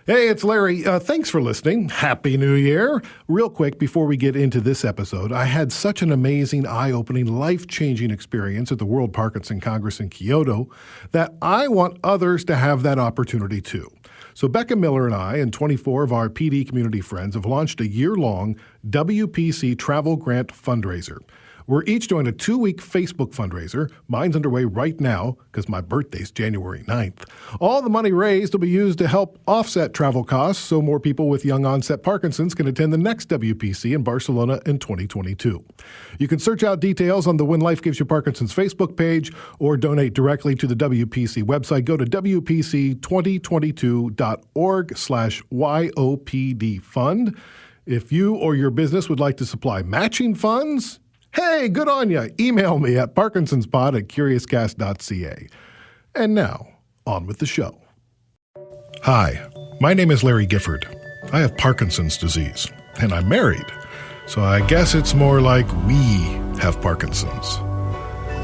Hey, it's Larry. Thanks for listening. Happy New Year. Real quick, before we get into this episode, I had such an amazing, eye-opening, life-changing experience at the World Parkinson Congress in Kyoto that I want others to have that opportunity too. So Becca Miller and I and 24 of our PD community friends have launched a year-long WPC travel grant fundraiser. We're each doing a 2-week Facebook fundraiser. Mine's underway right now because my birthday's January 9th. All the money raised will be used to help offset travel costs so more people with young onset Parkinson's can attend the next WPC in Barcelona in 2022. You can search out details on the When Life Gives You Parkinson's Facebook page or donate directly to the WPC website. Go to wpc2022.org/YOPD fund. If you or your business would like to supply matching funds, hey, good on ya. Email me at parkinsonspod@curiouscast.ca. And now, on with the show. Hi, my name is Larry Gifford. I have Parkinson's disease, and I'm married. So I guess it's more like we have Parkinson's.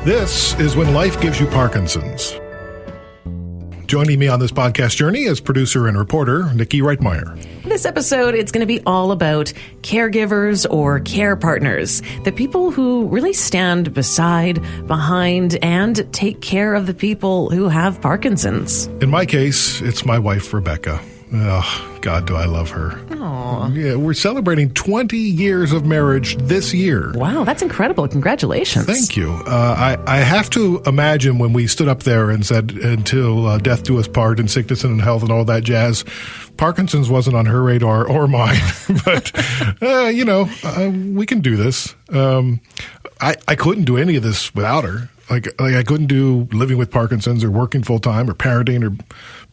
This is When Life Gives You Parkinson's. Joining me on this podcast journey is producer and reporter Niki Reitmayer. This episode, it's going to be all about caregivers or care partners, the people who really stand beside, behind, and take care of the people who have Parkinson's. In my case, it's my wife, Rebecca. Oh, God, do I love her. Aww. Yeah, we're celebrating 20 years of marriage this year. Wow, that's incredible. Congratulations. Thank you. I have to imagine when we stood up there and said, until death do us part, and sickness and health and all that jazz, Parkinson's wasn't on her radar or mine. But, we can do this. I couldn't do any of this without her. Like I couldn't do living with Parkinson's or working full time or parenting or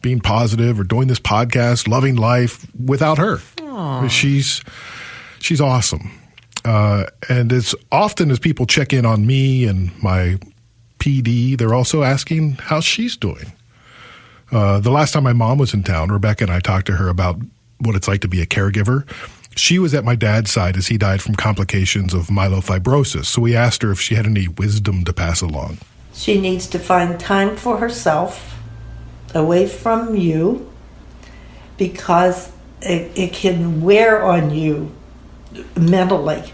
being positive or doing this podcast, loving life without her. Aww. She's awesome. And as often as people check in on me and my PD, they're also asking how she's doing. The last time my mom was in town, Rebecca and I talked to her about what it's like to be a caregiver. She was at my dad's side as he died from complications of myelofibrosis. So we asked her if she had any wisdom to pass along. She needs to find time for herself, away from you, because it can wear on you mentally,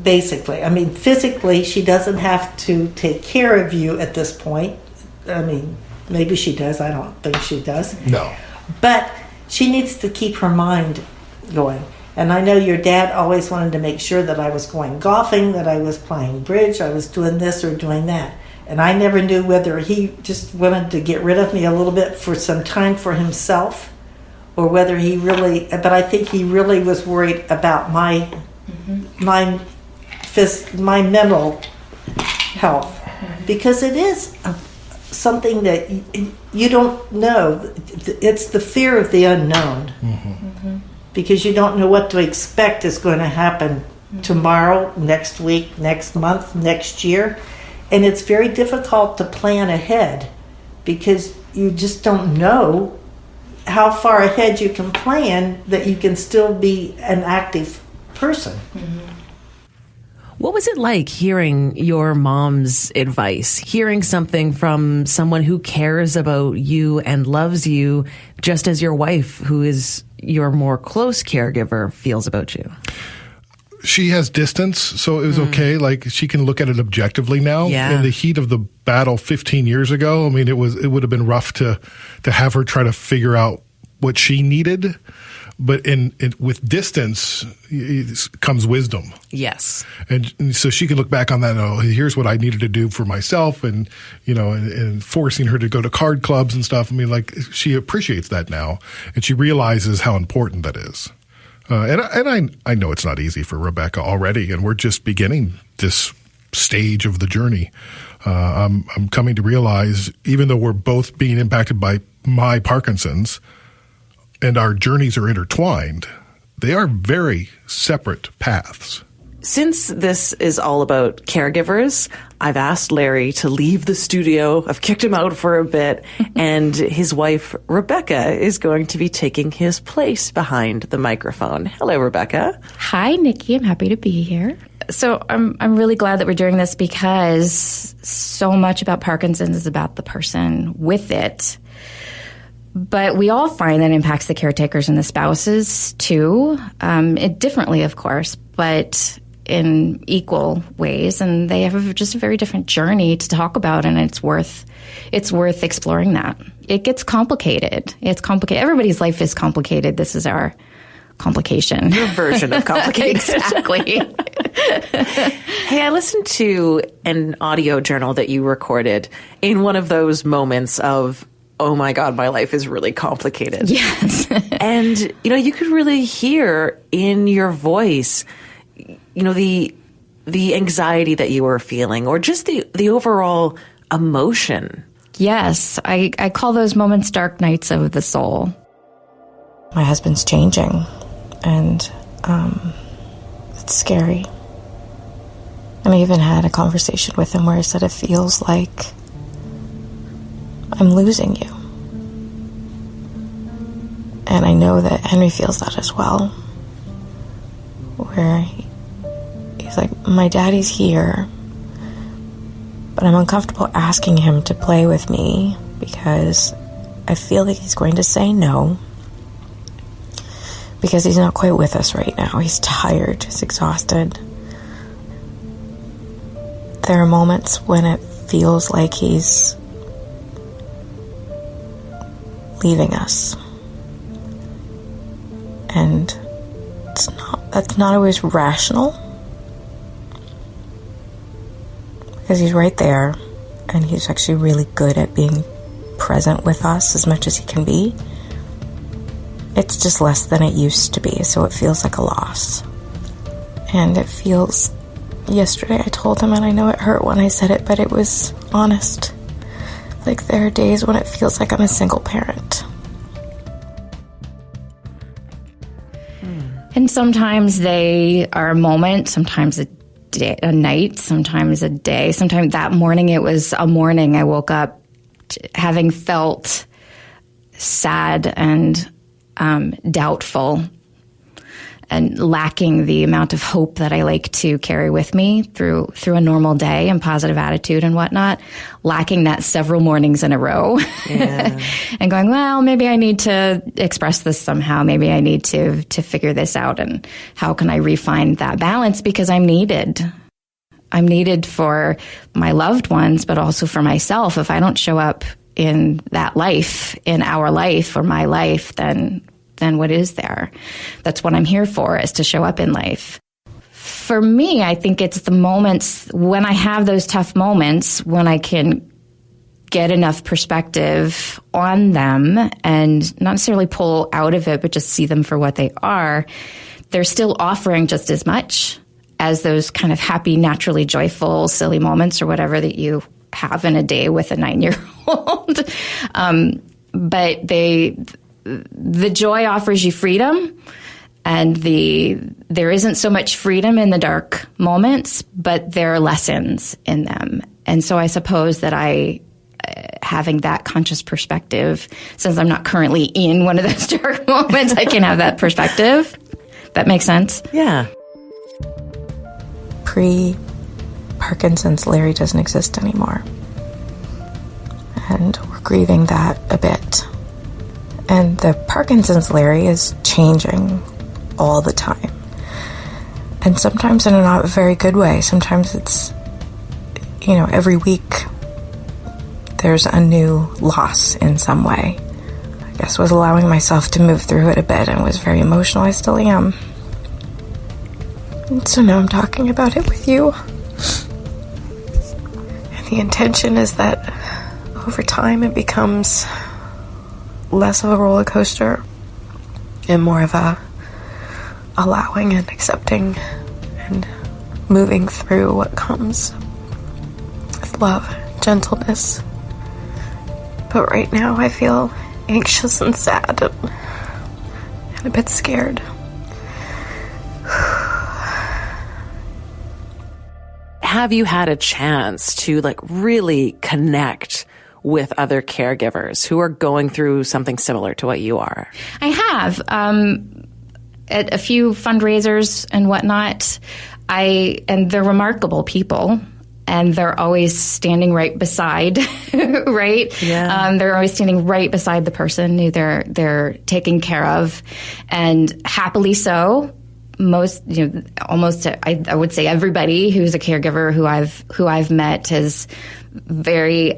basically. I mean, physically, she doesn't have to take care of you at this point. I mean, maybe she does. I don't think she does. No. But she needs to keep her mind going. And I know your dad always wanted to make sure that I was going golfing, that I was playing bridge, I was doing this or doing that. And I never knew whether he just wanted to get rid of me a little bit for some time for himself or whether he really, but I think he really was worried about my mental health. Because it is something that you don't know. It's the fear of the unknown. Because you don't know what to expect is going to happen tomorrow, next week, next month, next year. And it's very difficult to plan ahead because you just don't know how far ahead you can plan that you can still be an active person. What was it like hearing your mom's advice, hearing something from someone who cares about you and loves you just as your wife, who is your more close caregiver, feels about you? She has distance, so it was okay. Like, she can look at it objectively now. Yeah. In the heat of the battle 15 years ago, I mean, it would have been rough to have her try to figure out what she needed. But with distance comes wisdom. Yes. And so she can look back on that and, oh, here's what I needed to do for myself, and, and forcing her to go to card clubs and stuff. I mean, like, she appreciates that now, and she realizes how important that is. And I know it's not easy for Rebecca already, and we're just beginning this stage of the journey. I'm coming to realize, even though we're both being impacted by my Parkinson's, and our journeys are intertwined, they are very separate paths. Since this is all about caregivers, I've asked Larry to leave the studio. I've kicked him out for a bit, and his wife, Rebecca, is going to be taking his place behind the microphone. Hello, Rebecca. Hi, Niki. I'm happy to be here. So I'm really glad that we're doing this because so much about Parkinson's is about the person with it. But we all find that impacts the caretakers and the spouses too, it differently, of course, but in equal ways. And they have just a very different journey to talk about, and it's worth exploring that. It gets complicated. It's complicated. Everybody's life is complicated. This is our complication. Your version of complicated. Exactly. Hey, I listened to an audio journal that you recorded in one of those moments of, oh my God, my life is really complicated. Yes. And, you could really hear in your voice, the anxiety that you were feeling, or just the overall emotion. Yes. I call those moments dark nights of the soul. My husband's changing, and it's scary. And I even had a conversation with him where I said, it feels like I'm losing you. And I know that Henry feels that as well. Where he's like, my daddy's here, but I'm uncomfortable asking him to play with me because I feel like he's going to say no. Because he's not quite with us right now. He's tired, he's exhausted. There are moments when it feels like he's leaving us. And that's not always rational. Because he's right there, and he's actually really good at being present with us as much as he can be. It's just less than it used to be, so it feels like a loss. And it feels... Yesterday I told him, and I know it hurt when I said it, but it was honest. Like, there are days when it feels like I'm a single parent. And sometimes they are a moment, sometimes a day, a night, sometimes a day. Sometimes that morning, it was a morning I woke up having felt sad and doubtful and lacking the amount of hope that I like to carry with me through a normal day and positive attitude and whatnot, lacking that several mornings in a row. Yeah. And going, well, maybe I need to express this somehow. Maybe I need to figure this out. And how can I refine that balance? Because I'm needed. I'm needed for my loved ones, but also for myself. If I don't show up in that life, in our life or my life, then what is there? That's what I'm here for, is to show up in life. For me, I think it's the moments when I have those tough moments, when I can get enough perspective on them and not necessarily pull out of it, but just see them for what they are. They're still offering just as much as those kind of happy, naturally joyful, silly moments or whatever that you have in a day with a 9-year-old. But the joy offers you freedom, and there isn't so much freedom in the dark moments, but there are lessons in them. And so I suppose that having that conscious perspective, since I'm not currently in one of those dark moments, I can have that perspective. That makes sense? Yeah. Pre-Parkinson's Larry doesn't exist anymore. And we're grieving that a bit. And the Parkinson's Larry is changing all the time. And sometimes in a not very good way. Sometimes it's, every week there's a new loss in some way. I guess was allowing myself to move through it a bit and was very emotional. I still am. And so now I'm talking about it with you. And the intention is that over time it becomes less of a roller coaster and more of a allowing and accepting and moving through what comes with love, gentleness. But right now I feel anxious and sad and a bit scared. Have you had a chance to really connect with other caregivers who are going through something similar to what you are? I have. At a few fundraisers and whatnot, and they're remarkable people. and they're always standing right beside, right? Yeah. They're always standing right beside the person who they're taking care of, and happily so. Most, almost, I would say everybody who's a caregiver who I've met has very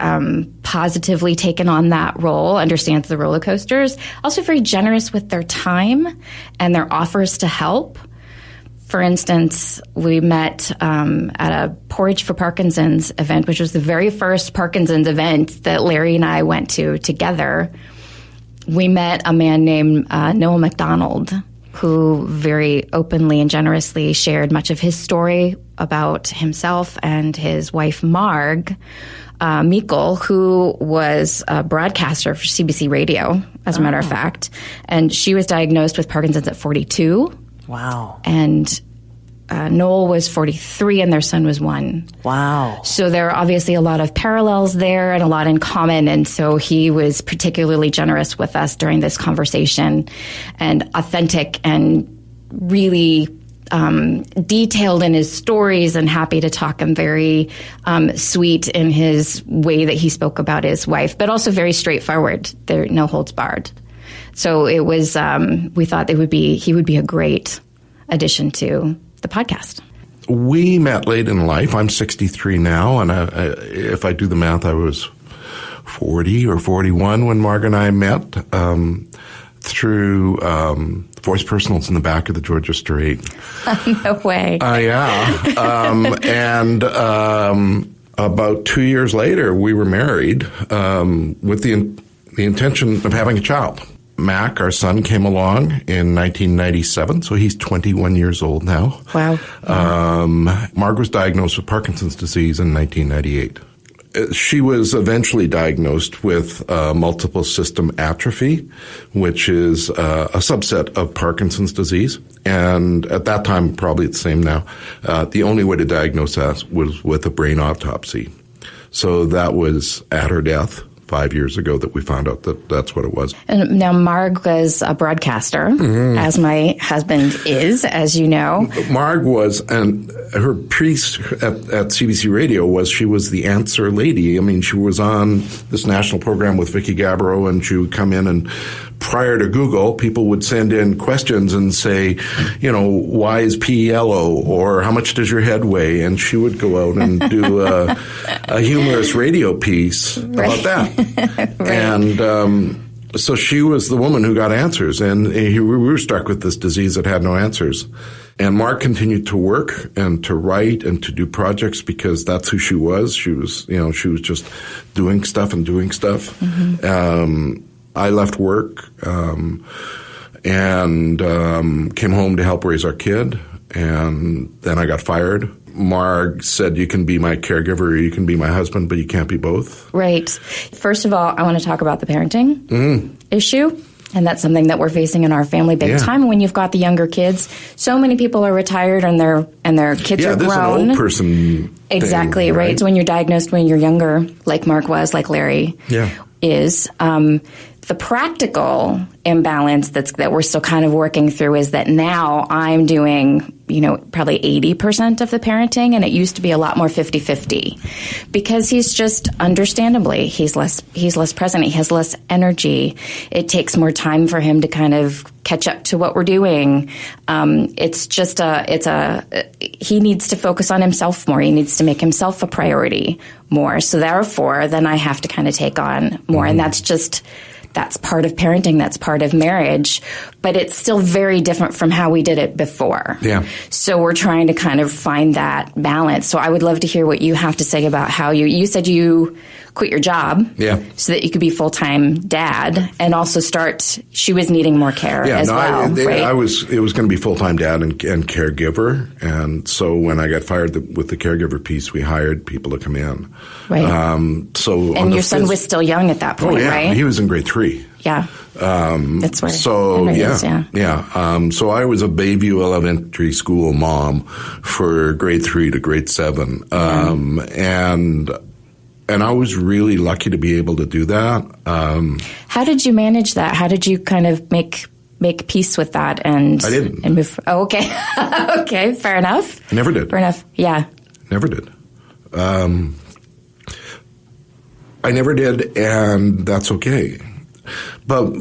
positively taken on that role, understands the roller coasters, also very generous with their time and their offers to help. For instance, we met at a Porridge for Parkinson's event, which was the very first Parkinson's event that Larry and I went to together. We met a man named Noel MacDonald, who very openly and generously shared much of his story about himself and his wife, Marg Meikle, who was a broadcaster for CBC Radio, as a matter of fact. And she was diagnosed with Parkinson's at 42. Wow. And Noel was 43 and their son was 1. Wow. So there are obviously a lot of parallels there and a lot in common. And so he was particularly generous with us during this conversation, and authentic and really detailed in his stories, and happy to talk, and very sweet in his way that he spoke about his wife, but also very straightforward. There, no holds barred. So it was, we thought he would be a great addition to the podcast. We met late in life. I'm 63 now, and if I do the math, I was 40 or 41 when Marg and I met through voice personals in the back of the Georgia Strait. No way. Yeah. And about 2 years later, we were married with the intention of having a child. Mac, our son, came along in 1997, so he's 21 years old now. Wow. Marg was diagnosed with Parkinson's disease in 1998. She was eventually diagnosed with multiple system atrophy, which is a subset of Parkinson's disease. And at that time, probably the same now, the only way to diagnose that was with a brain autopsy. So that was at her death 5 years ago that we found out that that's what it was. And now Marg was a broadcaster, as my husband is, as you know. Marg was, and her piece at CBC Radio she was the answer lady. I mean, she was on this national program with Vicky Gabbro, and she would come in, and prior to Google, people would send in questions and say, why is pee yellow, or how much does your head weigh? And she would go out and do a humorous radio piece about that. Right. And so she was the woman who got answers, and we were struck with this disease that had no answers. And Marg continued to work and to write and to do projects because that's who she was. She was just doing stuff and doing stuff. Mm-hmm. I left work and came home to help raise our kid, and then I got fired. Marg said, you can be my caregiver or you can be my husband, but you can't be both. Right. First of all, I want to talk about the parenting issue. And that's something that we're facing in our family big time. When you've got the younger kids, so many people are retired and their kids are grown. Yeah, this is an old person exactly, thing, right? So when you're diagnosed when you're younger, like Mark was, like Larry is, the practical imbalance that we're still kind of working through is that now I'm doing, probably 80% of the parenting, and it used to be a lot more 50-50 because he's just, understandably, he's less present. He has less energy. It takes more time for him to kind of catch up to what we're doing. It's just he needs to focus on himself more. He needs to make himself a priority more. So therefore, then I have to kind of take on more. And that's part of parenting. That's part of marriage. But it's still very different from how we did it before. Yeah. So we're trying to kind of find that balance. So I would love to hear what you have to say about how you said you quit your job so that you could be full-time dad and also she was needing more care as well, right? It was going to be full-time dad and caregiver. And so when I got fired with the caregiver piece, we hired people to come in. Right. And your son was still young at that point, right? He was in grade 3. Yeah. That's where so is, so I was a Bayview Elementary School mom for grade 3 to grade 7. And I was really lucky to be able to do that. How did you manage that? How did you kind of make peace with that? And I didn't. And move. Oh, okay. Okay, fair enough. I never did. Fair enough. Yeah. Never did. I never did, and that's okay. But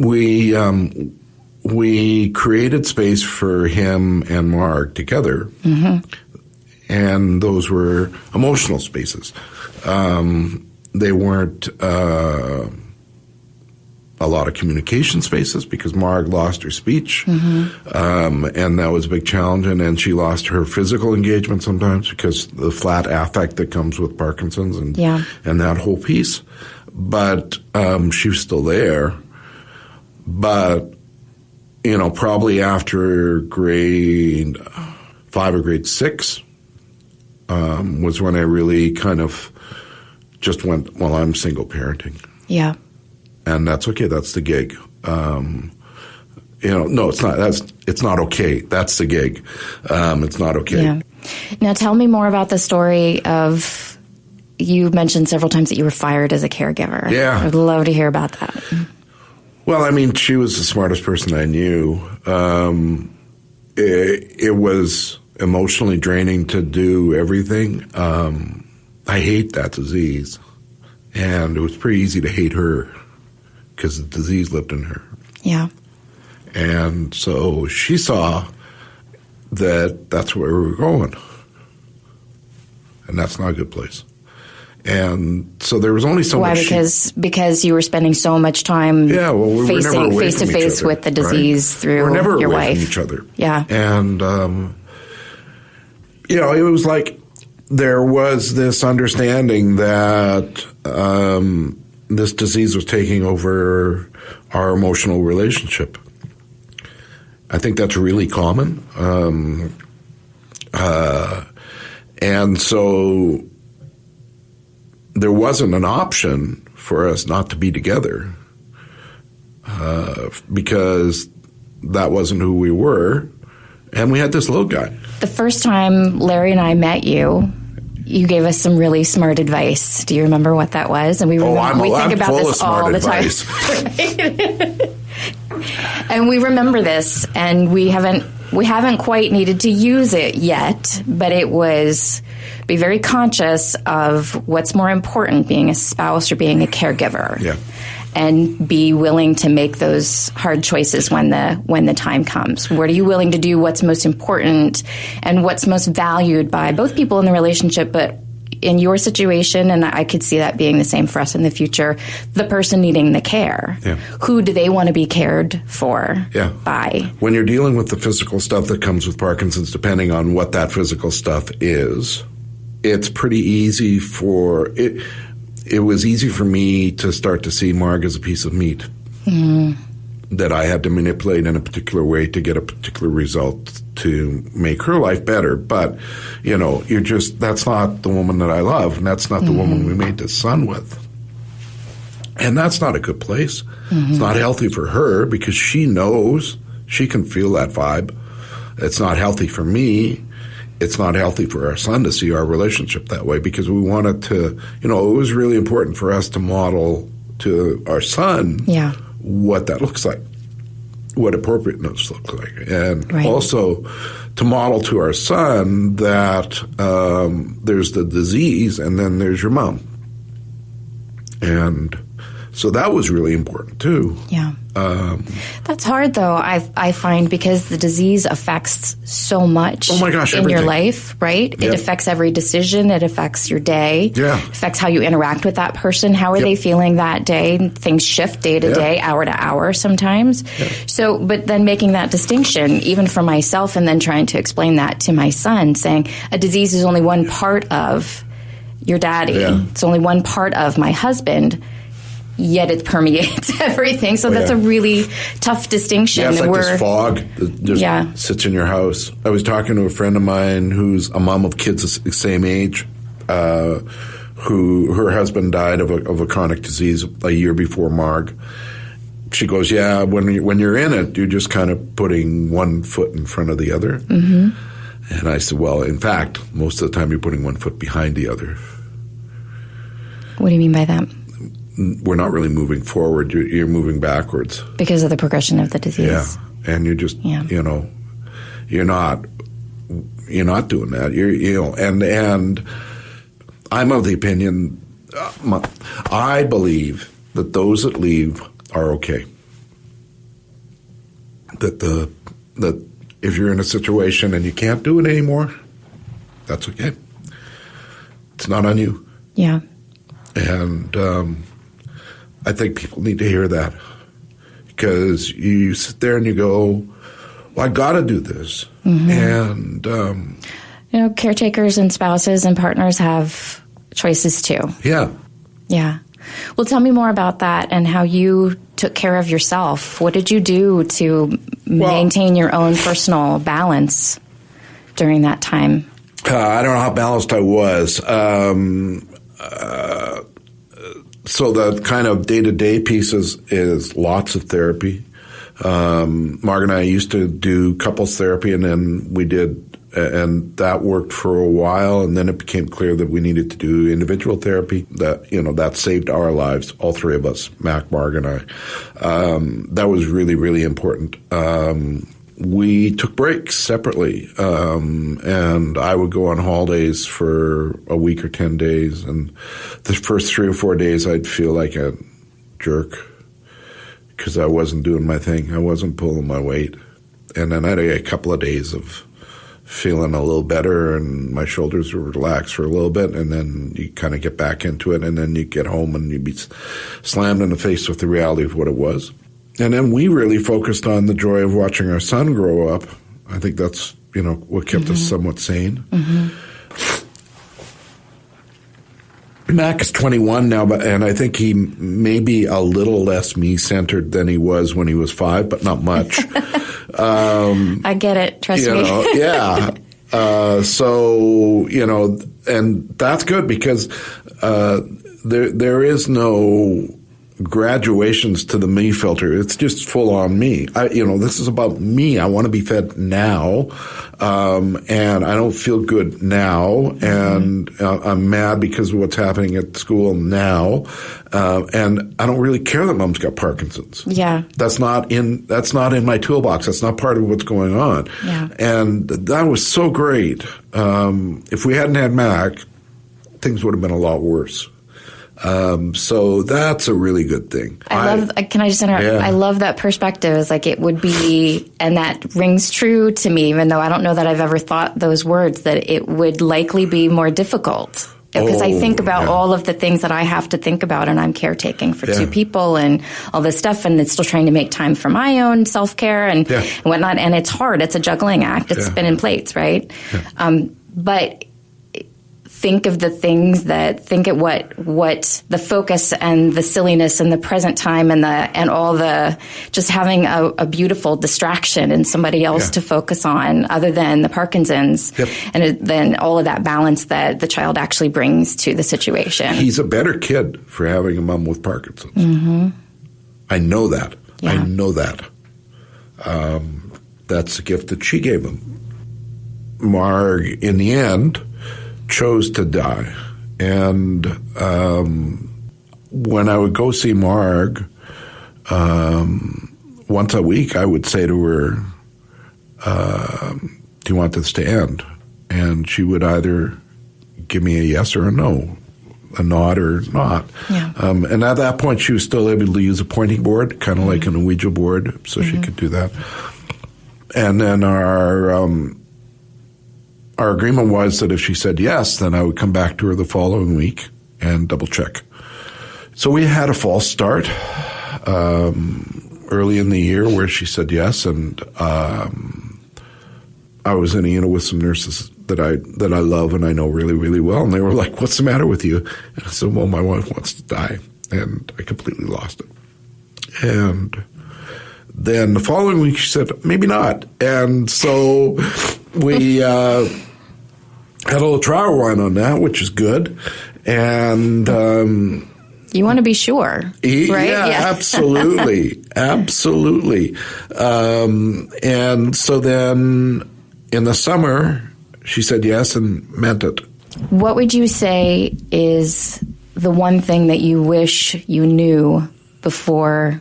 we created space for him and Marg together, and those were emotional spaces. They weren't a lot of communication spaces because Marg lost her speech, and that was a big challenge. And then she lost her physical engagement sometimes because the flat affect that comes with Parkinson's and that whole piece. But she was still there. But, you know, probably after grade 5 or grade 6 was when I really kind of just went, well, I'm single parenting. Yeah. And that's okay. That's the gig. No, it's not. It's not okay. That's the gig. It's not okay. Yeah. Now tell me more about the story of, you mentioned several times that you were fired as a caregiver. Yeah. I'd love to hear about that. Well, I mean, she was the smartest person I knew. It was emotionally draining to do everything. I hate that disease. And it was pretty easy to hate her because the disease lived in her. Yeah. And so she saw that that's where we were going. And that's not a good place. And so there was only so much. Why? Because you were spending so much time we were facing never face to face with the disease through we're never your away wife. From each other. Yeah. And, it was like there was this understanding that this disease was taking over our emotional relationship. I think that's really common. And so there wasn't an option for us not to be together because that wasn't who we were. And we had this little guy. The first time Larry and I met you, you gave us some really smart advice. Do you remember what that was? And we think about this all the time. And we remember this, and we haven't quite needed to use it yet, but it was be very conscious of what's more important, being a spouse or being a caregiver. Yeah. And be willing to make those hard choices when the time comes. What are you willing to do? What's most important and what's most valued by both people in the relationship, but in your situation, and I could see that being the same for us in the future, the person needing the care. Yeah. Who do they want to be cared for by? When you're dealing with the physical stuff that comes with Parkinson's, depending on what that physical stuff is, it's pretty easy for it. It was easy for me to start to see Marg as a piece of meat that I had to manipulate in a particular way to get a particular result to make her life better. But, that's not the woman that I love, and that's not the woman we made this son with. And that's not a good place. It's not healthy for her because she knows, she can feel that vibe. It's not healthy for me. It's not healthy for our son to see our relationship that way because we wanted to, it was really important for us to model to our son what that looks like, what appropriateness looks like. And also to model to our son that there's the disease and then there's your mom. And so that was really important too. Yeah. That's hard, though, I find, because the disease affects so much in your life, right? Yep. It affects every decision. It affects your day. Yeah. It affects how you interact with that person. How are they feeling that day? Things shift day to day, hour to hour sometimes. Yep. So, but then making that distinction, even for myself, and then trying to explain that to my son, saying a disease is only one part of your daddy. Yeah. It's only one part of my husband. Yet it permeates everything. So that's a really tough distinction. Yeah, it's like this fog that just sits in your house. I was talking to a friend of mine who's a mom of kids the same age, who her husband died of a chronic disease a year before Marg. She goes, when you're in it, you're just kind of putting one foot in front of the other. Mm-hmm. And I said, well, in fact, most of the time you're putting one foot behind the other. What do you mean by that? We're not really moving forward. You're moving backwards because of the progression of the disease. Yeah, and you're just you're not doing that. And I'm of the opinion, I believe that those that leave are okay. That if you're in a situation and you can't do it anymore, that's okay. It's not on you. Yeah. And I think people need to hear that, because you sit there and you go, well, I got to do this. And caretakers and spouses and partners have choices too. yeah. Yeah. Well, tell me more about that and how you took care of yourself. What did you do to maintain your own personal balance during that time? I don't know how balanced I was. So the kind of day-to-day pieces is lots of therapy. Marg and I used to do couples therapy, and then we did, and that worked for a while, and then it became clear that we needed to do individual therapy. That saved our lives, all three of us, Mac, Marg, and I. That was really, really important. We took breaks separately, and I would go on holidays for a week or 10 days, and the first 3 or 4 days I'd feel like a jerk because I wasn't doing my thing. I wasn't pulling my weight. And then I had a couple of days of feeling a little better, and my shoulders were relaxed for a little bit, and then you kind of get back into it, and then you get home and you'd be slammed in the face with the reality of what it was. And then we really focused on the joy of watching our son grow up. I think that's, what kept us somewhat sane. Mac is 21 now, and I think he may be a little less me-centered than he was when he was 5, but not much. I get it. Trust me. Yeah. And that's good, because there is no graduations to the me filter. It's just full on me. This is about me. I want to be fed now, and I don't feel good now, and I'm mad because of what's happening at school now, and I don't really care that Mom's got Parkinson's. Yeah, that's not in my toolbox. That's not part of what's going on. Yeah, and that was so great. If we hadn't had Mac, things would have been a lot worse. So that's a really good thing. Can I just interrupt? Yeah. I love that perspective. It's like it would be, and that rings true to me, even though I don't know that I've ever thought those words, that it would likely be more difficult. Because I think about all of the things that I have to think about, and I'm caretaking for 2 people and all this stuff, and it's still trying to make time for my own self-care and whatnot. And it's hard. It's a juggling act. It's spinning plates, right? Yeah. But think of the things think at what the focus and the silliness and the present time and all the just having a beautiful distraction and somebody else to focus on other than the Parkinson's, and then all of that balance that the child actually brings to the situation. He's a better kid for having a mom with Parkinson's. Mm-hmm. I know that. Yeah. I know that. That's the gift that she gave him. Marg, in the end, chose to die. And when I would go see Marg, once a week, I would say to her, do you want this to end? And she would either give me a yes or a no, a nod or not. Yeah. And at that point, she was still able to use a pointing board, kind of like an Ouija board, so she could do that. And then our agreement was that if she said yes, then I would come back to her the following week and double check. So we had a false start early in the year where she said yes, and I was in a unit with some nurses that I love and I know really, really well, and they were like, "What's the matter with you?" And I said, "Well, my wife wants to die," and I completely lost it. And then the following week she said, "Maybe not," and so we had a little trial run on that, which is good. And you want to be sure, right? Yeah, absolutely. Absolutely. And so then in the summer, she said yes and meant it. What would you say is the one thing that you wish you knew before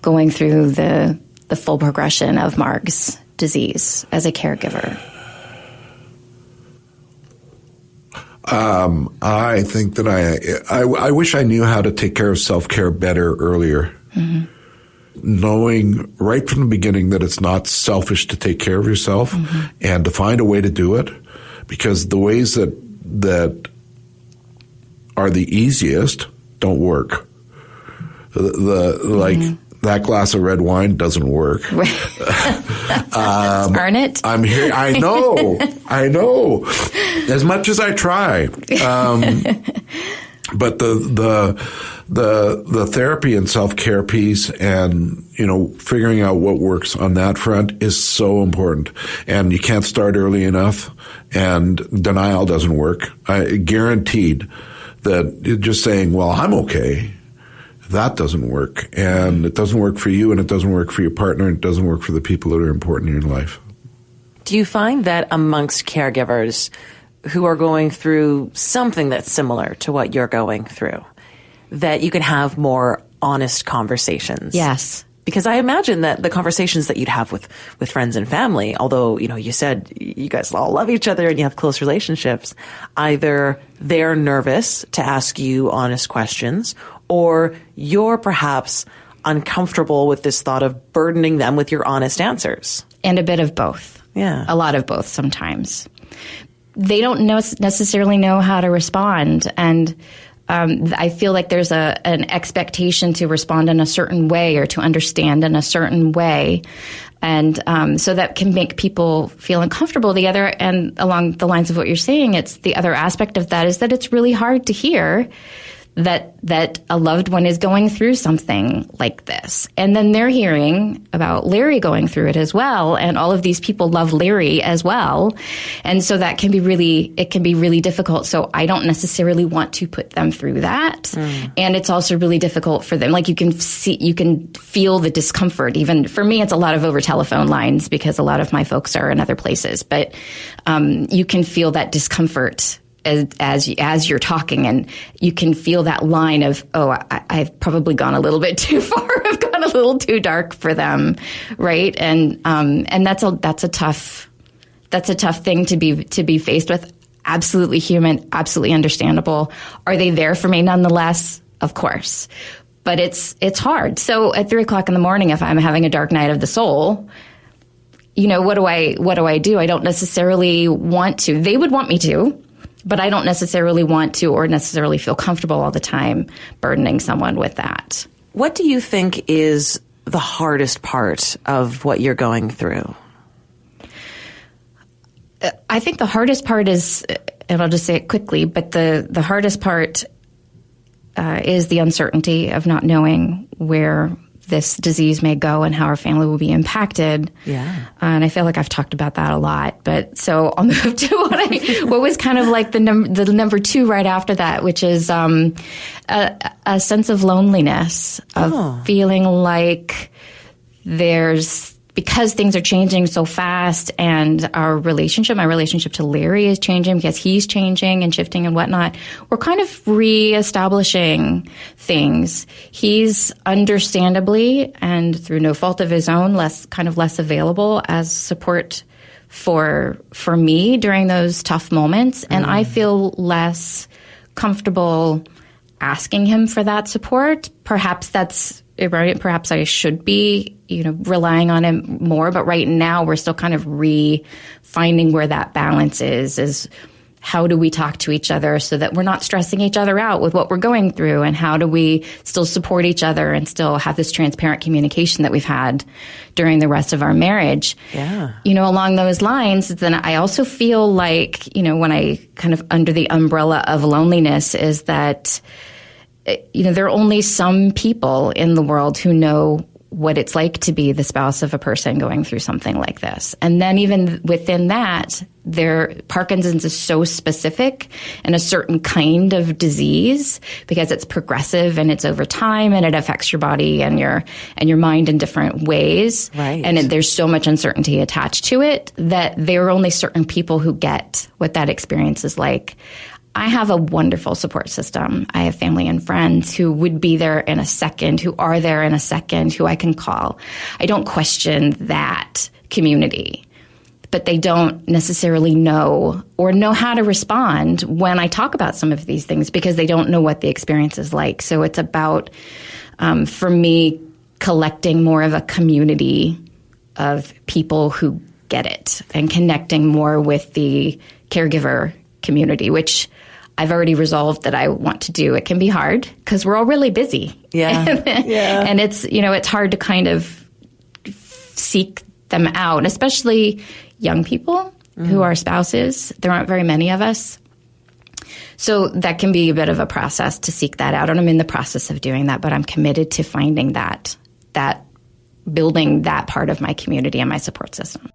going through the full progression of Marg's disease as a caregiver? I think that I wish I knew how to take care of self-care better earlier. Mm-hmm. Knowing right from the beginning that it's not selfish to take care of yourself and to find a way to do it, because the ways that are the easiest don't work. That glass of red wine doesn't work. Earn it. I'm here. I know. As much as I try, but the therapy and self-care piece, and figuring out what works on that front is so important. And you can't start early enough. And denial doesn't work. I guaranteed that just saying, "Well, I'm okay." That doesn't work, and it doesn't work for you, and it doesn't work for your partner, and it doesn't work for the people that are important in your life. Do you find that amongst caregivers who are going through something that's similar to what you're going through, that you can have more honest conversations? Yes. Because I imagine that the conversations that you'd have with friends and family, although, you said you guys all love each other and you have close relationships, either they're nervous to ask you honest questions, or you're perhaps uncomfortable with this thought of burdening them with your honest answers. And a bit of both. Yeah. A lot of both sometimes. They don't necessarily know how to respond. And I feel like there's an expectation to respond in a certain way or to understand in a certain way. And so that can make people feel uncomfortable. And along the lines of what you're saying, it's the other aspect of that is that it's really hard to hear that a loved one is going through something like this. And then they're hearing about Larry going through it as well. And all of these people love Larry as well. And so that can be really difficult. So I don't necessarily want to put them through that. Mm. And it's also really difficult for them. Like you can feel the discomfort. Even for me, it's a lot of over telephone lines because a lot of my folks are in other places, but you can feel that discomfort as you're talking, and you can feel that line of, I've probably gone a little bit too far. I've gone a little too dark for them, right? And that's a tough thing to be faced with. Absolutely human, absolutely understandable. Are they there for me nonetheless? Of course, but it's hard. So at 3:00 in the morning, if I'm having a dark night of the soul, what do I do? I don't necessarily want to. They would want me to. But I don't necessarily want to or necessarily feel comfortable all the time burdening someone with that. What do you think is the hardest part of what you're going through? I think the hardest part is, and I'll just say it quickly, but the hardest part is the uncertainty of not knowing where this disease may go and how our family will be impacted. Yeah. And I feel like I've talked about that a lot. But so I'll move to what was kind of like the number two right after that, which is a sense of loneliness, of feeling like because things are changing so fast and my relationship to Larry is changing because he's changing and shifting and whatnot, we're kind of reestablishing things. He's understandably and through no fault of his own less available as support for me during those tough moments. And I feel less comfortable asking him for that support. Perhaps that's right. Perhaps I should be, relying on him more. But right now we're still kind of finding where that balance is how do we talk to each other so that we're not stressing each other out with what we're going through? And how do we still support each other and still have this transparent communication that we've had during the rest of our marriage? Yeah. Along those lines, then I also feel like, when I kind of under the umbrella of loneliness is that, there are only some people in the world who know what it's like to be the spouse of a person going through something like this. And then even within that, Parkinson's is so specific and a certain kind of disease because it's progressive and it's over time and it affects your body and your mind in different ways. Right. And there's so much uncertainty attached to it that there are only certain people who get what that experience is like. I have a wonderful support system. I have family and friends who would be there in a second, who are there in a second, who I can call. I don't question that community. but they don't necessarily know how to respond when I talk about some of these things because they don't know what the experience is like. So it's about, for me, collecting more of a community of people who get it and connecting more with the caregiver community, which I've already resolved that I want to do. It can be hard because we're all really busy. Yeah. Yeah. And it's, it's hard to kind of seek them out, especially young people who are spouses. There aren't very many of us. So that can be a bit of a process to seek that out. And I'm in the process of doing that, but I'm committed to finding that building that part of my community and my support system.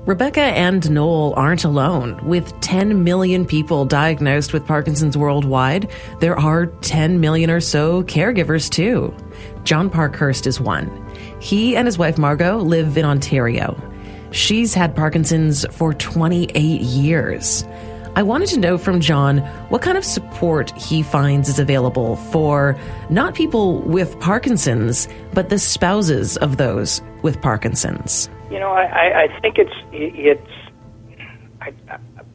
Rebecca and Noel aren't alone. With 10 million people diagnosed with Parkinson's worldwide, there are 10 million or so caregivers too. John Parkhurst is one. He and his wife Margot live in Ontario. She's had Parkinson's for 28 years. I wanted to know from John what kind of support he finds is available for not people with Parkinson's, but the spouses of those with Parkinson's. I think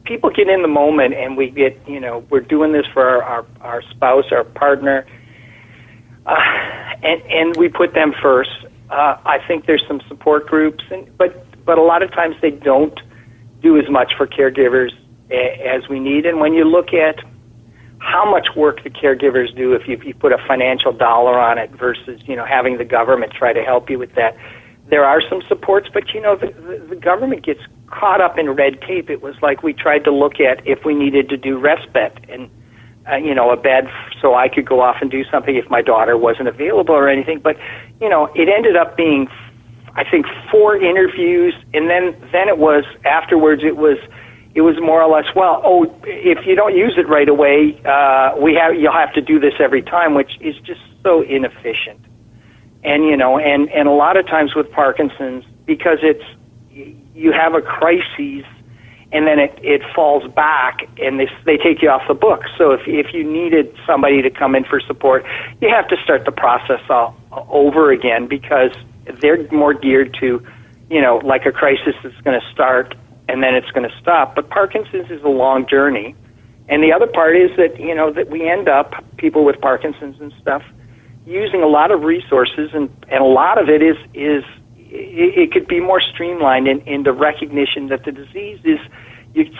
people get in the moment and we get, we're doing this for our spouse, our partner, and we put them first. I think there's some support groups, but a lot of times they don't do as much for caregivers as we need. And when you look at how much work the caregivers do, if you put a financial dollar on it versus, having the government try to help you with that, there are some supports, but, the government gets caught up in red tape. It was like we tried to look at if we needed to do respite and, a bed so I could go off and do something if my daughter wasn't available or anything. But, it ended up being, I think, 4 interviews, and then it was, afterwards it was more or less, if you don't use it right away, you'll have to do this every time, which is just so inefficient. And, and a lot of times with Parkinson's, because you have a crisis and then it falls back and they take you off the book. So if you needed somebody to come in for support, you have to start the process all over again because they're more geared to, like a crisis that's going to start and then it's going to stop. But Parkinson's is a long journey. And the other part is that, that we end up, people with Parkinson's and stuff, using a lot of resources, and a lot of it is it could be more streamlined in the recognition that the disease is,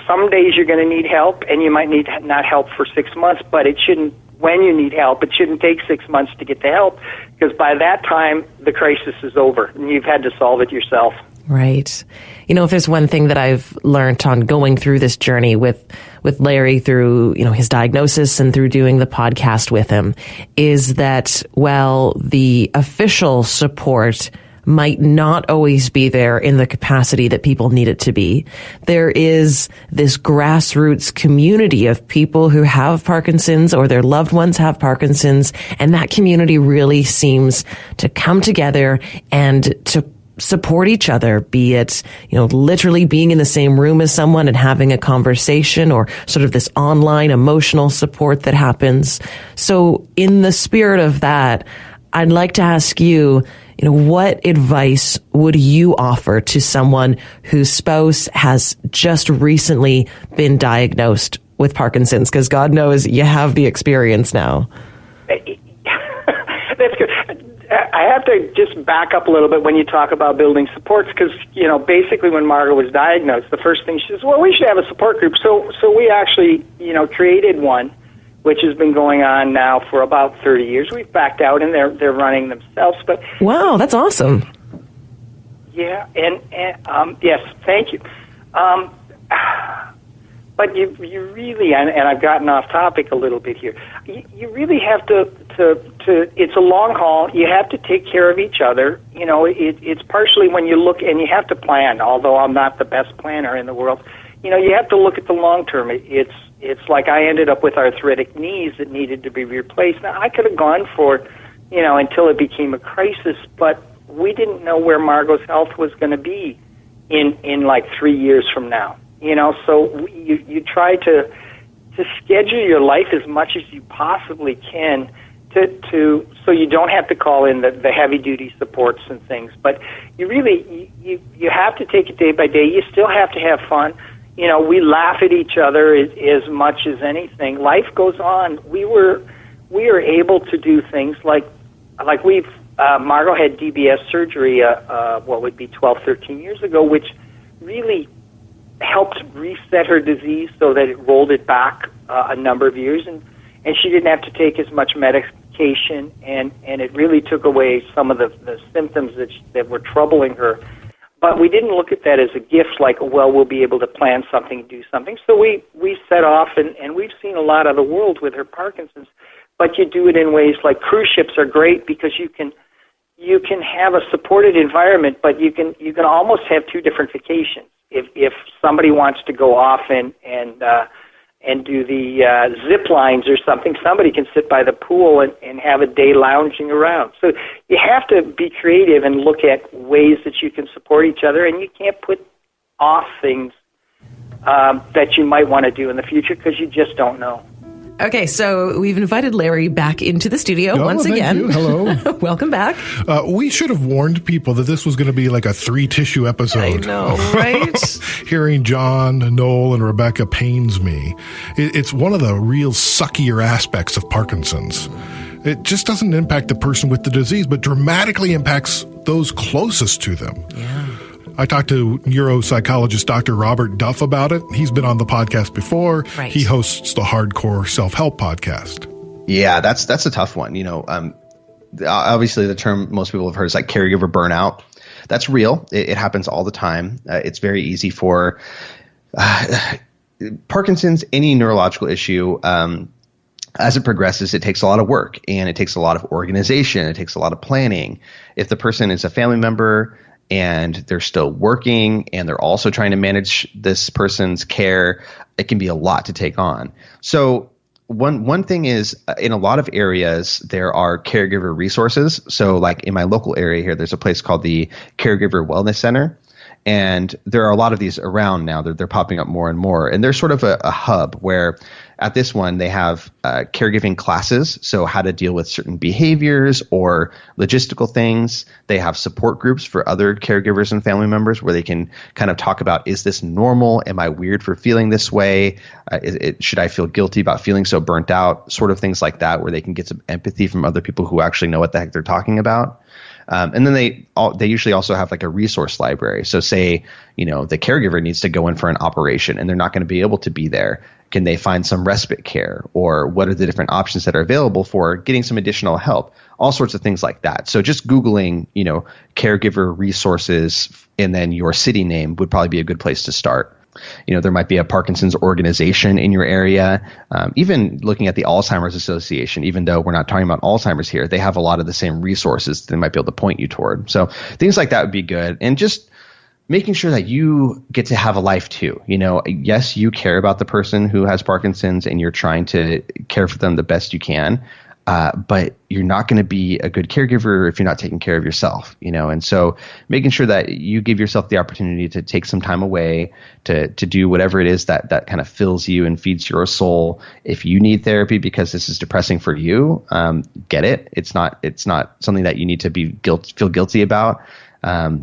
some days you're going to need help, and you might need not help for 6 months, but it shouldn't, when you need help, it shouldn't take 6 months to get the help, because by that time, the crisis is over, and you've had to solve it yourself. Right. If there's one thing that I've learned on going through this journey with Larry through, his diagnosis and through doing the podcast with him is that, the official support might not always be there in the capacity that people need it to be. There is this grassroots community of people who have Parkinson's or their loved ones have Parkinson's, and that community really seems to come together and to support each other, be it, literally being in the same room as someone and having a conversation, or sort of this online emotional support that happens. So in the spirit of that, I'd like to ask you, what advice would you offer to someone whose spouse has just recently been diagnosed with Parkinson's? Because God knows you have the experience now. That's good. I have to just back up a little bit when you talk about building supports, because, basically when Margaret was diagnosed, the first thing she says, we should have a support group. So we actually, created one, which has been going on now for about 30 years. We've backed out, and they're running themselves. But wow, that's awesome. Yeah, and yes, thank you. But you really, and I've gotten off topic a little bit here, you really have to, it's a long haul. You have to take care of each other. It's partially when you look, and you have to plan, although I'm not the best planner in the world. You have to look at the long term. It's like I ended up with arthritic knees that needed to be replaced. Now, I could have gone for, until it became a crisis, but we didn't know where Margot's health was going to be in like 3 years from now. So you try to schedule your life as much as you possibly can so you don't have to call in the heavy duty supports and things, but you really you have to take it day by day. You still have to have fun. You know, we laugh at each other as much as anything. Life goes on. We are able to do things like we've Margot had DBS surgery what would be 12, 13 years ago, which really helped reset her disease so that it rolled it back a number of years, and she didn't have to take as much medication, and it really took away some of the symptoms that were troubling her. But we didn't look at that as a gift, like, well, we'll be able to plan something, do something. So we set off, and we've seen a lot of the world with her Parkinson's, but you do it in ways like cruise ships are great because you can have a supported environment, but you can almost have two different vacations. If somebody wants to go off and do the zip lines or something, somebody can sit by the pool and have a day lounging around. So you have to be creative and look at ways that you can support each other, and you can't put off things that you might want to do in the future because you just don't know. Okay, so we've invited Larry back into the studio once again. You. Hello. Welcome back. We should have warned people that this was going to be like a 3-tissue episode. I know, right? Hearing John, Noel, and Rebecca pains me. It's one of the real suckier aspects of Parkinson's. It just doesn't impact the person with the disease, but dramatically impacts those closest to them. Yeah. I talked to neuropsychologist Dr. Robert Duff about it. He's been on the podcast before. Right. He hosts the Hardcore Self-Help podcast. Yeah, that's a tough one. You know, obviously the term most people have heard is like caregiver burnout. That's real. It happens all the time. It's very easy for Parkinson's, any neurological issue. As it progresses, it takes a lot of work, and it takes a lot of organization. It takes a lot of planning. If the person is a family member and they're still working and they're also trying to manage this person's care, it can be a lot to take on. So one thing is, in a lot of areas, there are caregiver resources. So like in my local area here, there's a place called the Caregiver Wellness Center. And there are a lot of these around now. They're popping up more and more. And they're sort of a hub where at this one, they have caregiving classes, so how to deal with certain behaviors or logistical things. They have support groups for other caregivers and family members where they can kind of talk about, is this normal? Am I weird for feeling this way? Should I feel guilty about feeling so burnt out? Sort of things like that, where they can get some empathy from other people who actually know what the heck they're talking about. And then they usually also have like a resource library. So say, you know, the caregiver needs to go in for an operation and they're not going to be able to be there. Can they find some respite care, or what are the different options that are available for getting some additional help? All sorts of things like that. So just Googling, you know, caregiver resources and then your city name would probably be a good place to start. You know, there might be a Parkinson's organization in your area. Even looking at the Alzheimer's Association, even though we're not talking about Alzheimer's here, they have a lot of the same resources they might be able to point you toward. So things like that would be good. And just making sure that you get to have a life too. You know, yes, you care about the person who has Parkinson's and you're trying to care for them the best you can. But you're not going to be a good caregiver if you're not taking care of yourself, you know. And so making sure that you give yourself the opportunity to take some time away to do whatever it is that kind of fills you and feeds your soul. If you need therapy because this is depressing for you, get it. It's not something that you need to feel guilty about.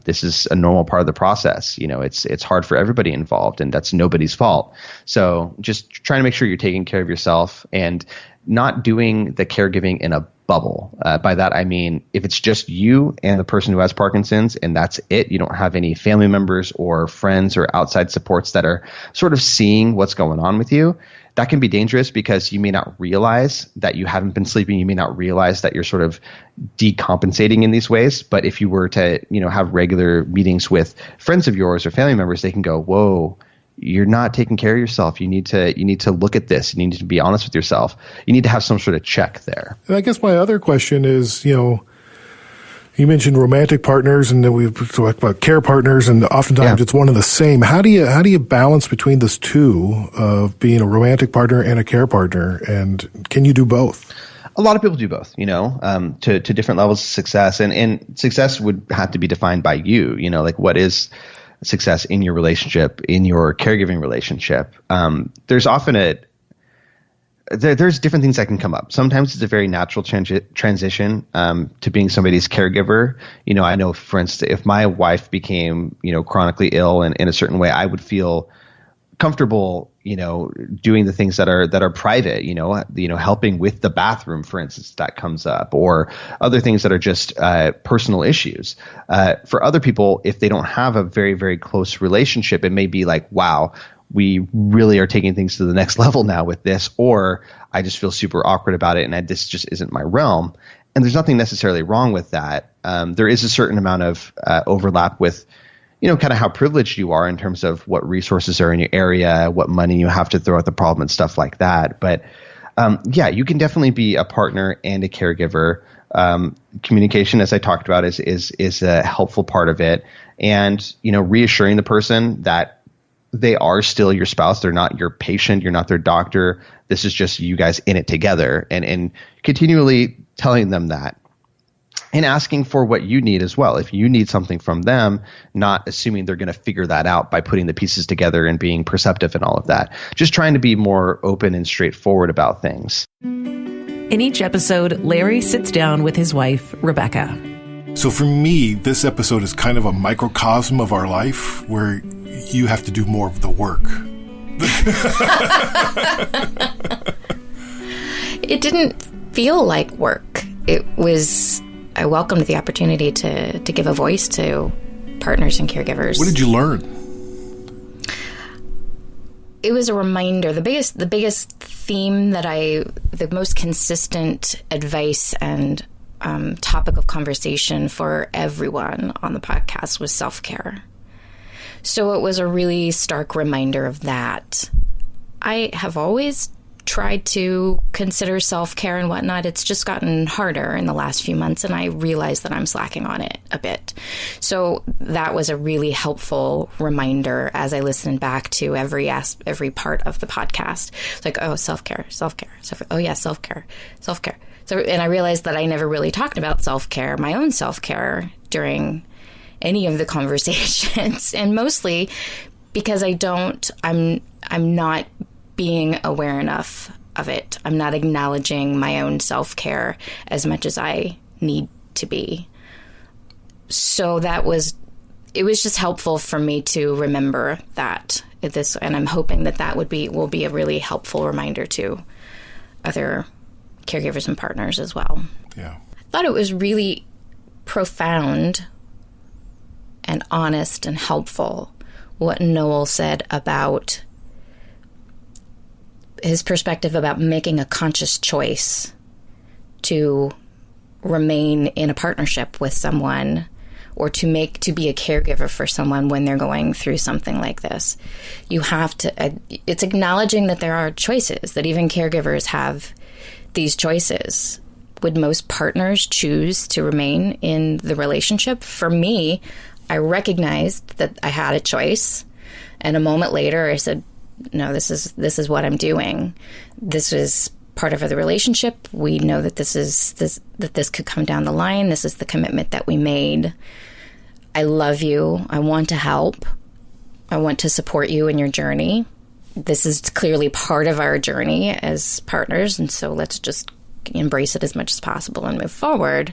This is a normal part of the process. You know, it's hard for everybody involved, and that's nobody's fault. So just trying to make sure you're taking care of yourself and not doing the caregiving in a bubble. By that, I mean, if it's just you and the person who has Parkinson's and that's it, you don't have any family members or friends or outside supports that are sort of seeing what's going on with you, that can be dangerous because you may not realize that you haven't been sleeping. You may not realize that you're sort of decompensating in these ways. But if you were to, you know, have regular meetings with friends of yours or family members, they can go, whoa, you're not taking care of yourself. You need to look at this. You need to be honest with yourself. You need to have some sort of check there. And I guess my other question is, you know, you mentioned romantic partners, and then we've talked about care partners, and oftentimes it's one and the same. How do you balance between those two of being a romantic partner and a care partner, and can you do both? A lot of people do both, you know, to different levels of success, and success would have to be defined by you. You know, like what is success in your relationship, in your caregiving relationship. There's often there's different things that can come up. Sometimes it's a very natural transition to being somebody's caregiver. I know, for instance, if my wife became, chronically ill and in a certain way, I would feel comfortable, doing the things that are private, helping with the bathroom, for instance, that comes up, or other things that are just personal issues. For other people, if they don't have a very, very close relationship, it may be like, wow, we really are taking things to the next level now with this, or I just feel super awkward about it and this just isn't my realm. And there's nothing necessarily wrong with that. There is a certain amount of overlap with, kind of how privileged you are in terms of what resources are in your area, what money you have to throw at the problem and stuff like that. But you can definitely be a partner and a caregiver. Communication, as I talked about, is a helpful part of it. And, reassuring the person that they are still your spouse. They're not your patient. You're not their doctor. This is just you guys in it together, and continually telling them that and asking for what you need as well. If you need something from them, not assuming they're going to figure that out by putting the pieces together and being perceptive and all of that. Just trying to be more open and straightforward about things. In each episode, Larry sits down with his wife, Rebecca. So for me, this episode is kind of a microcosm of our life where you have to do more of the work. It didn't feel like work. I welcomed the opportunity to give a voice to partners and caregivers. What did you learn? It was a reminder. The biggest theme the most consistent advice and topic of conversation for everyone on the podcast was self-care. So it was a really stark reminder of that. I have always tried to consider self-care and whatnot. It's just gotten harder in the last few months, and I realized that I'm slacking on it a bit. So that was a really helpful reminder as I listened back to every part of the podcast. It's like, oh, self-care. Oh yeah, self-care. So, and I realized that I never really talked about self-care, my own self-care, during any of the conversations, and mostly because I'm not being aware enough of it. I'm not acknowledging my own self-care as much as I need to be. So it was just helpful for me to remember that and I'm hoping that will be a really helpful reminder to other caregivers and partners as well. Yeah. I thought it was really profound and honest and helpful what Noel said about his perspective about making a conscious choice to remain in a partnership with someone or to be a caregiver for someone when they're going through something like this. You have to, it's acknowledging that there are choices, that even caregivers have these choices. Would most partners choose to remain in the relationship? For me, I recognized that I had a choice, and a moment later I said, no, this is what I'm doing. This is part of the relationship. We know that this could come down the line. This is the commitment that we made. I love you. I want to help. I want to support you in your journey. This is clearly part of our journey as partners, and so let's just embrace it as much as possible and move forward.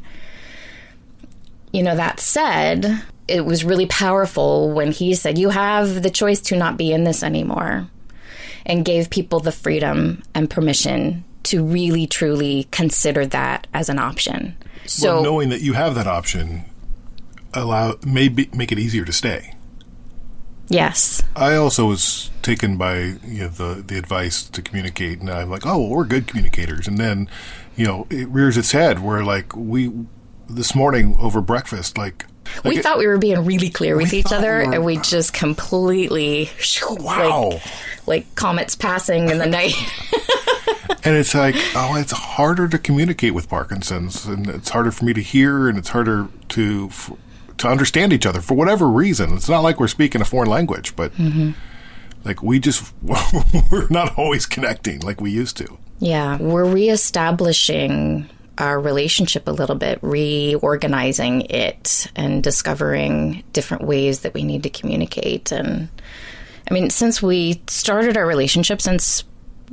That said, it was really powerful when he said, you have the choice to not be in this anymore, and gave people the freedom and permission to really, truly consider that as an option. So knowing that you have that option make it easier to stay. Yes. I also was taken by the advice to communicate, and I'm like, oh, well, we're good communicators. And then, it rears its head where this morning over breakfast, we thought we were being really clear with each other, and we just completely, wow, like comets passing in the night. And it's like, oh, it's harder to communicate with Parkinson's, and it's harder for me to hear, and it's harder to understand each other for whatever reason. It's not like we're speaking a foreign language, but we're not always connecting like we used to. Yeah, we're reestablishing our relationship a little bit, reorganizing it and discovering different ways that we need to communicate. And I mean, since we started our relationship, since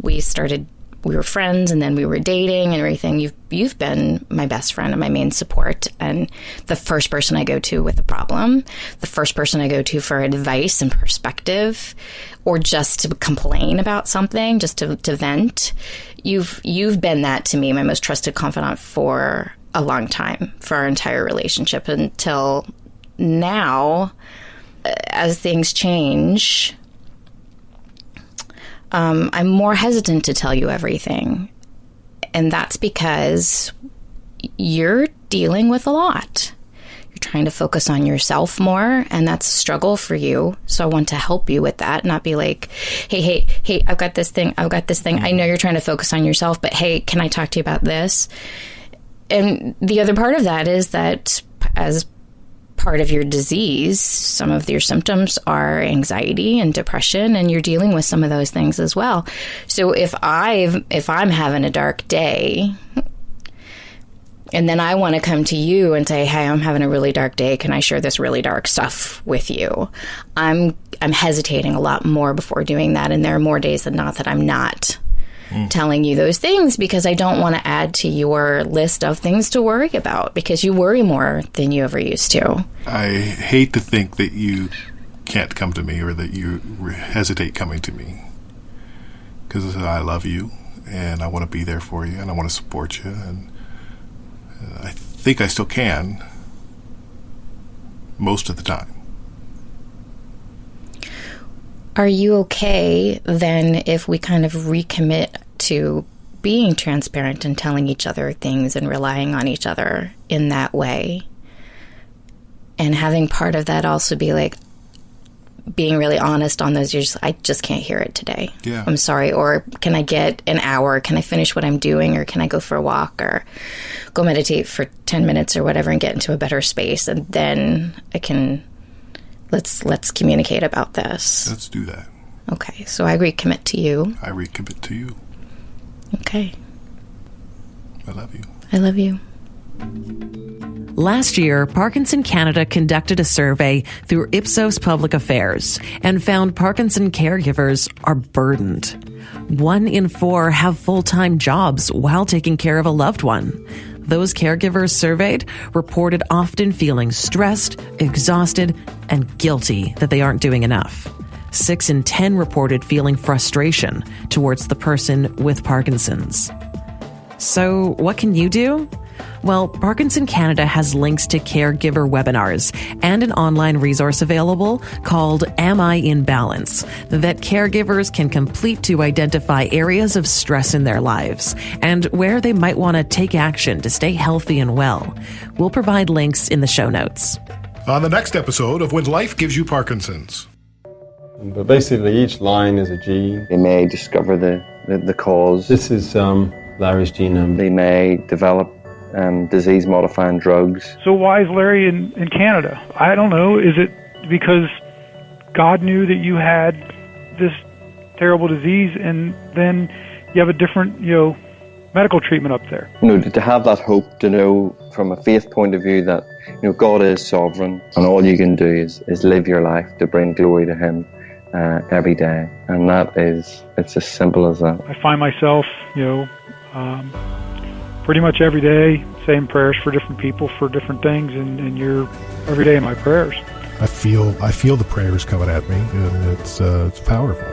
we started we were friends and then we were dating and everything, you've been my best friend and my main support, and the first person I go to with a problem, the first person I go to for advice and perspective, or just to complain about something, just to vent. You've been that to me, my most trusted confidant for a long time, for our entire relationship until now. As things change, I'm more hesitant to tell you everything. And that's because you're dealing with a lot. You're trying to focus on yourself more, and that's a struggle for you. So I want to help you with that, not be like, hey, I've got this thing. I know you're trying to focus on yourself, but hey, can I talk to you about this? And the other part of that is that as part of your disease, some of your symptoms are anxiety and depression, and you're dealing with some of those things as well. So if I'm having a dark day, and then I want to come to you and say, hey, I'm having a really dark day, can I share this really dark stuff with you? I'm hesitating a lot more before doing that, and there are more days than not that I'm not telling you those things, because I don't want to add to your list of things to worry about, because you worry more than you ever used to. I hate to think that you can't come to me, or that you hesitate coming to me, because I love you and I want to be there for you and I want to support you, and I think I still can most of the time. Are you okay then if we kind of recommit to being transparent and telling each other things and relying on each other in that way? And having part of that also be like being really honest on those, I just can't hear it today. Yeah. I'm sorry. Or can I get an hour? Can I finish what I'm doing? Or can I go for a walk or go meditate for 10 minutes or whatever and get into a better space? And then I can... Let's communicate about this. Let's do that. Okay, so I recommit to you. I recommit to you. Okay. I love you. I love you. Last year, Parkinson Canada conducted a survey through Ipsos Public Affairs and found Parkinson caregivers are burdened. 1 in 4 have full-time jobs while taking care of a loved one. Those caregivers surveyed reported often feeling stressed, exhausted, and guilty that they aren't doing enough. 6 in 10 reported feeling frustration towards the person with Parkinson's. So what can you do? Well, Parkinson Canada has links to caregiver webinars and an online resource available called Am I in Balance that caregivers can complete to identify areas of stress in their lives and where they might want to take action to stay healthy and well. We'll provide links in the show notes. On the next episode of When Life Gives You Parkinson's. But basically each line is a gene. They may discover the cause. This is Larry's genome. They may develop disease-modifying drugs. So why is Larry in Canada? I don't know. Is it because God knew that you had this terrible disease and then you have a different, medical treatment up there? To have that hope, to know from a faith point of view that, God is sovereign and all you can do is live your life to bring glory to Him every day. And it's as simple as that. I find myself, pretty much every day saying prayers for different people for different things, and you're every day in my prayers. I feel the prayers coming at me, and it's powerful.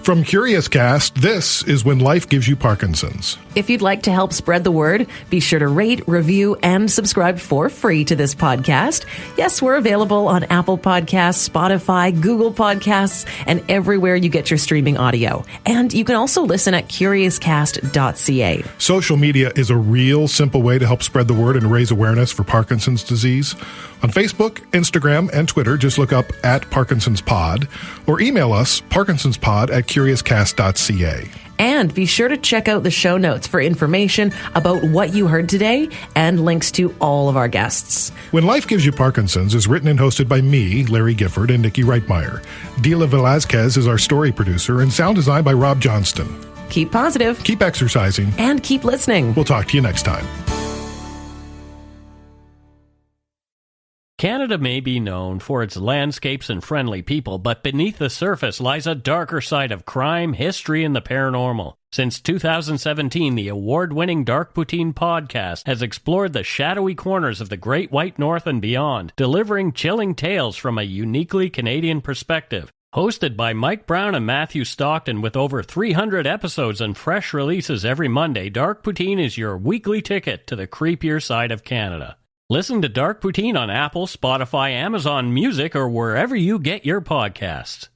From Curious Cast, this is When Life Gives You Parkinson's. If you'd like to help spread the word, be sure to rate, review, and subscribe for free to this podcast. Yes, we're available on Apple Podcasts, Spotify, Google Podcasts, and everywhere you get your streaming audio. And you can also listen at curiouscast.ca. Social media is a real simple way to help spread the word and raise awareness for Parkinson's disease. On Facebook, Instagram, and Twitter, just look up @Parkinson'sPod or email us parkinsonspod@curiouscast.ca. And be sure to check out the show notes for information about what you heard today and links to all of our guests. When Life Gives You Parkinson's is written and hosted by me, Larry Gifford, and Niki Reitmayer. Dila Velazquez is our story producer, and sound design by Rob Johnston. Keep positive. Keep exercising. And keep listening. We'll talk to you next time. Canada may be known for its landscapes and friendly people, but beneath the surface lies a darker side of crime, history, and the paranormal. Since 2017, the award-winning Dark Poutine podcast has explored the shadowy corners of the Great White North and beyond, delivering chilling tales from a uniquely Canadian perspective. Hosted by Mike Brown and Matthew Stockton with over 300 episodes and fresh releases every Monday, Dark Poutine is your weekly ticket to the creepier side of Canada. Listen to Dark Poutine on Apple, Spotify, Amazon Music, or wherever you get your podcasts.